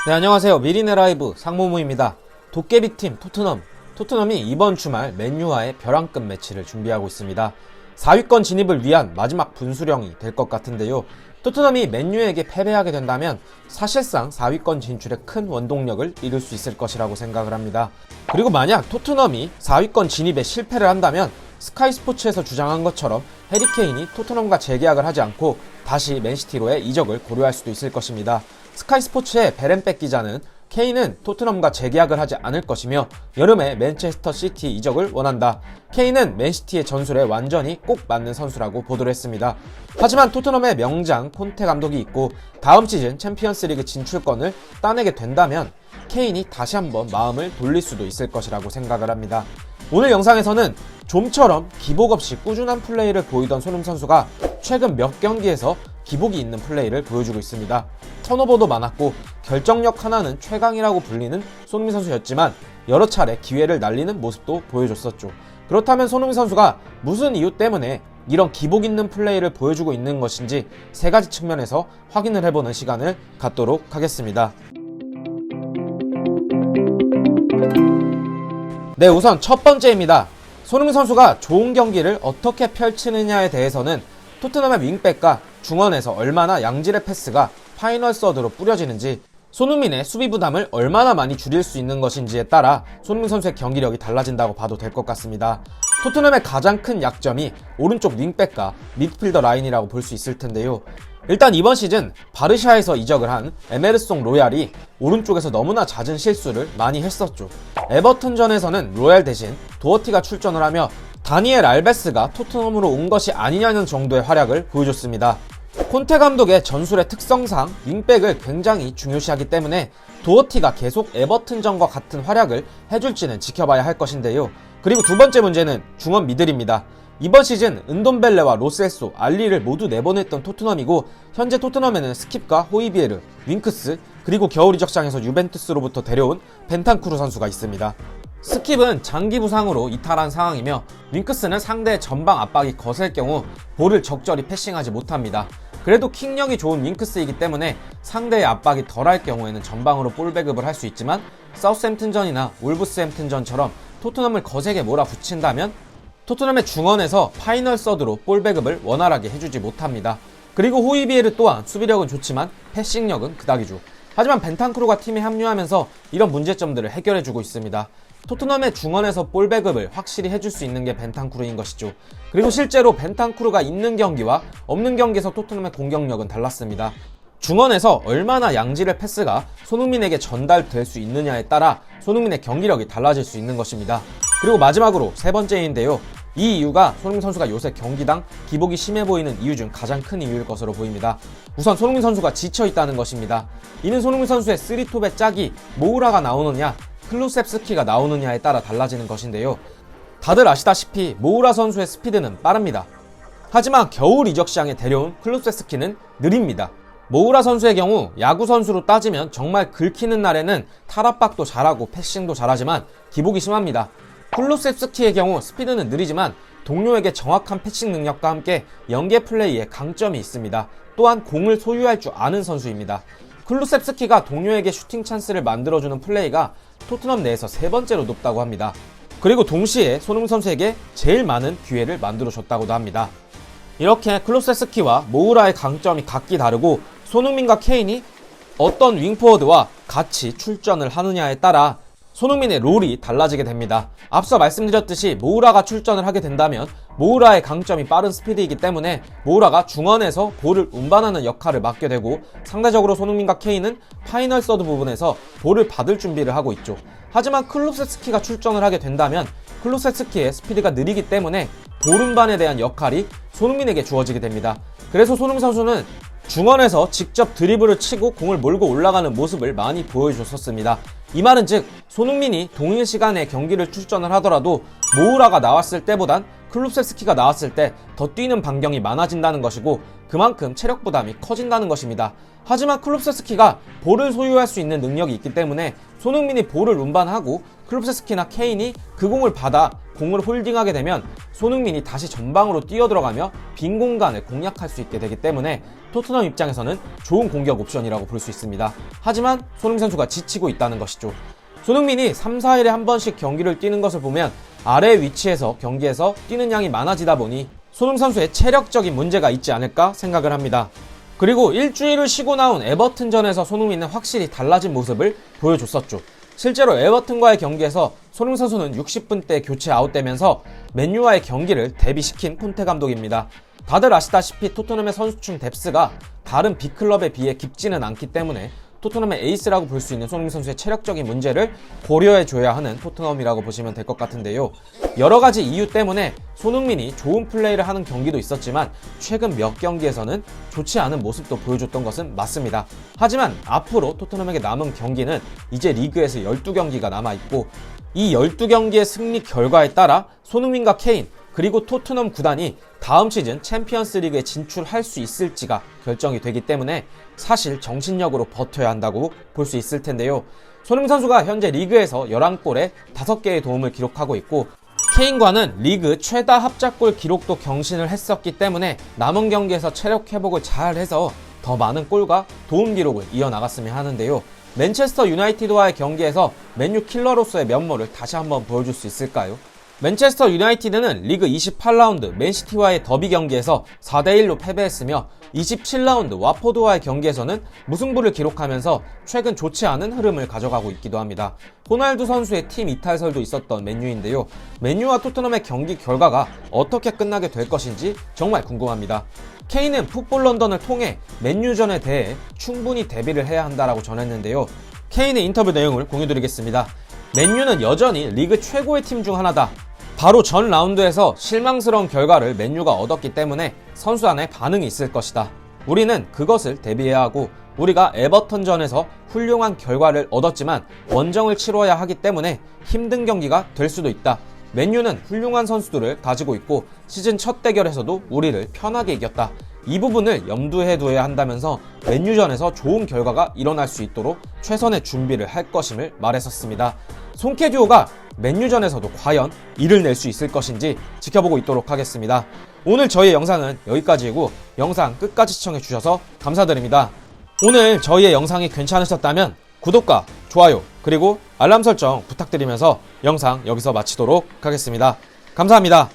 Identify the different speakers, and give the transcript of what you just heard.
Speaker 1: 네, 안녕하세요. 미리네 라이브 상무무입니다. 도깨비팀 토트넘이 이번 주말 맨유와의 벼랑끝 매치를 준비하고 있습니다. 4위권 진입을 위한 마지막 분수령이 될 것 같은데요. 토트넘이 맨유에게 패배하게 된다면 사실상 4위권 진출에 큰 원동력을 잃을 수 있을 것이라고 생각을 합니다. 그리고 만약 토트넘이 4위권 진입에 실패를 한다면 스카이 스포츠에서 주장한 것처럼 해리 케인이 토트넘과 재계약을 하지 않고 다시 맨시티로의 이적을 고려할 수도 있을 것입니다. 스카이 스포츠의 베렌백 기자는 케인은 토트넘과 재계약을 하지 않을 것이며 여름에 맨체스터 시티 이적을 원한다. 케인은 맨시티의 전술에 완전히 꼭 맞는 선수라고 보도를 했습니다. 하지만 토트넘의 명장 콘테 감독이 있고 다음 시즌 챔피언스리그 진출권을 따내게 된다면 케인이 다시 한번 마음을 돌릴 수도 있을 것이라고 생각을 합니다. 오늘 영상에서는 좀처럼 기복 없이 꾸준한 플레이를 보이던 손흥민 선수가 최근 몇 경기에서 기복이 있는 플레이를 보여주고 있습니다. 턴오버도 많았고 결정력 하나는 최강이라고 불리는 손흥민 선수였지만 여러 차례 기회를 날리는 모습도 보여줬었죠. 그렇다면 손흥민 선수가 무슨 이유 때문에 이런 기복 있는 플레이를 보여주고 있는 것인지 세 가지 측면에서 확인을 해보는 시간을 갖도록 하겠습니다. 네, 우선 첫 번째입니다. 손흥민 선수가 좋은 경기를 어떻게 펼치느냐에 대해서는 토트넘의 윙백과 중원에서 얼마나 양질의 패스가 파이널 서드로 뿌려지는지, 손흥민의 수비 부담을 얼마나 많이 줄일 수 있는 것인지에 따라 손흥민 선수의 경기력이 달라진다고 봐도 될 것 같습니다. 토트넘의 가장 큰 약점이 오른쪽 윙백과 미드필더 라인이라고 볼 수 있을 텐데요. 일단 이번 시즌 바르샤에서 이적을 한 에메르송 로얄이 오른쪽에서 너무나 잦은 실수를 많이 했었죠. 에버턴전에서는 로얄 대신 도어티가 출전을 하며 다니엘 알베스가 토트넘으로 온 것이 아니냐는 정도의 활약을 보여줬습니다. 콘테 감독의 전술의 특성상 윙백을 굉장히 중요시하기 때문에 도어티가 계속 에버튼전과 같은 활약을 해줄지는 지켜봐야 할 것인데요. 그리고 두 번째 문제는 중원 미들입니다. 이번 시즌 은돔벨레와 로셀소, 알리를 모두 내보냈던 토트넘이고 현재 토트넘에는 스킵과 호이비에르, 윙크스, 그리고 겨울 이적장에서 유벤투스로부터 데려온 벤탄쿠르 선수가 있습니다. 스킵은 장기 부상으로 이탈한 상황이며 윙크스는 상대의 전방 압박이 거셀 경우 볼을 적절히 패싱하지 못합니다. 그래도 킥력이 좋은 윙크스이기 때문에 상대의 압박이 덜할 경우에는 전방으로 볼 배급을 할 수 있지만 사우스햄튼전이나 wolves햄튼전처럼 토트넘을 거세게 몰아붙인다면 토트넘의 중원에서 파이널 서드로 볼 배급을 원활하게 해주지 못합니다. 그리고 호이비에르 또한 수비력은 좋지만 패싱력은 그닥이죠. 하지만 벤탄쿠르가 팀에 합류하면서 이런 문제점들을 해결해주고 있습니다. 토트넘의 중원에서 볼 배급을 확실히 해줄 수 있는 게 벤탄쿠르인 것이죠. 그리고 실제로 벤탄쿠르가 있는 경기와 없는 경기에서 토트넘의 공격력은 달랐습니다. 중원에서 얼마나 양질의 패스가 손흥민에게 전달될 수 있느냐에 따라 손흥민의 경기력이 달라질 수 있는 것입니다. 그리고 마지막으로 세 번째인데요. 이 이유가 손흥민 선수가 요새 경기당 기복이 심해 보이는 이유 중 가장 큰 이유일 것으로 보입니다. 우선 손흥민 선수가 지쳐있다는 것입니다. 이는 손흥민 선수의 쓰리톱의 짝이 모우라가 나오느냐 클루셉스키가 나오느냐에 따라 달라지는 것인데요. 다들 아시다시피 모우라 선수의 스피드는 빠릅니다. 하지만 겨울 이적 시장에 데려온 클루셉스키는 느립니다. 모우라 선수의 경우 야구 선수로 따지면 정말 긁히는 날에는 탈압박도 잘하고 패싱도 잘하지만 기복이 심합니다. 클루셉스키의 경우 스피드는 느리지만 동료에게 정확한 패싱 능력과 함께 연계 플레이에 강점이 있습니다. 또한 공을 소유할 줄 아는 선수입니다. 클루셉스키가 동료에게 슈팅 찬스를 만들어주는 플레이가 토트넘 내에서 세 번째로 높다고 합니다. 그리고 동시에 손흥민 선수에게 제일 많은 기회를 만들어줬다고도 합니다. 이렇게 클루셉스키와 모우라의 강점이 각기 다르고 손흥민과 케인이 어떤 윙포워드와 같이 출전을 하느냐에 따라 손흥민의 롤이 달라지게 됩니다. 앞서 말씀드렸듯이 모우라가 출전을 하게 된다면 모우라의 강점이 빠른 스피드이기 때문에 모우라가 중원에서 볼을 운반하는 역할을 맡게 되고 상대적으로 손흥민과 케인은 파이널 서드 부분에서 볼을 받을 준비를 하고 있죠. 하지만 클루셉스키가 출전을 하게 된다면 클루셉스키의 스피드가 느리기 때문에 볼 운반에 대한 역할이 손흥민에게 주어지게 됩니다. 그래서 손흥민 선수는 중원에서 직접 드리블을 치고 공을 몰고 올라가는 모습을 많이 보여줬었습니다. 이 말은 즉 손흥민이 동일 시간에 경기를 출전을 하더라도 모우라가 나왔을 때보단 클루셉스키가 나왔을 때 더 뛰는 반경이 많아진다는 것이고 그만큼 체력 부담이 커진다는 것입니다. 하지만 클루셉스키가 볼을 소유할 수 있는 능력이 있기 때문에 손흥민이 볼을 운반하고 클롭세스키나 케인이 그 공을 받아 공을 홀딩하게 되면 손흥민이 다시 전방으로 뛰어들어가며 빈 공간을 공략할 수 있게 되기 때문에 토트넘 입장에서는 좋은 공격 옵션이라고 볼 수 있습니다. 하지만 손흥민 선수가 지치고 있다는 것이죠. 손흥민이 3, 4일에 한 번씩 경기를 뛰는 것을 보면 아래 위치에서 경기에서 뛰는 양이 많아지다 보니 손흥민 선수의 체력적인 문제가 있지 않을까 생각을 합니다. 그리고 일주일을 쉬고 나온 에버튼전에서 손흥민은 확실히 달라진 모습을 보여줬었죠. 실제로 에버튼과의 경기에서 손흥민 선수는 60분 때 교체 아웃되면서 맨유와의 경기를 대비시킨 콘테 감독입니다. 다들 아시다시피 토트넘의 선수층 뎁스가 다른 빅클럽에 비해 깊지는 않기 때문에 토트넘의 에이스라고 볼 수 있는 손흥민 선수의 체력적인 문제를 고려해줘야 하는 토트넘이라고 보시면 될 것 같은데요. 여러가지 이유 때문에 손흥민이 좋은 플레이를 하는 경기도 있었지만 최근 몇 경기에서는 좋지 않은 모습도 보여줬던 것은 맞습니다. 하지만 앞으로 토트넘에게 남은 경기는 이제 리그에서 12경기가 남아있고 이 12경기의 승리 결과에 따라 손흥민과 케인 그리고 토트넘 구단이 다음 시즌 챔피언스 리그에 진출할 수 있을지가 결정이 되기 때문에 사실 정신력으로 버텨야 한다고 볼 수 있을 텐데요. 손흥민 선수가 현재 리그에서 11골에 5개의 도움을 기록하고 있고 케인과는 리그 최다 합작골 기록도 경신을 했었기 때문에 남은 경기에서 체력 회복을 잘 해서 더 많은 골과 도움 기록을 이어나갔으면 하는데요. 맨체스터 유나이티드와의 경기에서 맨유 킬러로서의 면모를 다시 한번 보여줄 수 있을까요? 맨체스터 유나이티드는 리그 28라운드 맨시티와의 더비 경기에서 4대1로 패배했으며 27라운드 와포드와의 경기에서는 무승부를 기록하면서 최근 좋지 않은 흐름을 가져가고 있기도 합니다. 호날두 선수의 팀 이탈설도 있었던 맨유인데요. 맨유와 토트넘의 경기 결과가 어떻게 끝나게 될 것인지 정말 궁금합니다. 케인은 풋볼 런던을 통해 맨유전에 대해 충분히 대비를 해야 한다라고 전했는데요. 케인의 인터뷰 내용을 공유드리겠습니다. 맨유는 여전히 리그 최고의 팀 중 하나다. 바로 전 라운드에서 실망스러운 결과를 맨유가 얻었기 때문에 선수 안에 반응이 있을 것이다. 우리는 그것을 대비해야 하고 우리가 에버턴전에서 훌륭한 결과를 얻었지만 원정을 치러야 하기 때문에 힘든 경기가 될 수도 있다. 맨유는 훌륭한 선수들을 가지고 있고 시즌 첫 대결에서도 우리를 편하게 이겼다. 이 부분을 염두에 둬야 한다면서 맨유전에서 좋은 결과가 일어날 수 있도록 최선의 준비를 할 것임을 말했었습니다. 송케듀오가 맨유전에서도 과연 이를 낼 수 있을 것인지 지켜보고 있도록 하겠습니다. 오늘 저희의 영상은 여기까지이고 영상 끝까지 시청해주셔서 감사드립니다. 오늘 저희의 영상이 괜찮으셨다면 구독과 좋아요 그리고 알람 설정 부탁드리면서 영상 여기서 마치도록 하겠습니다. 감사합니다.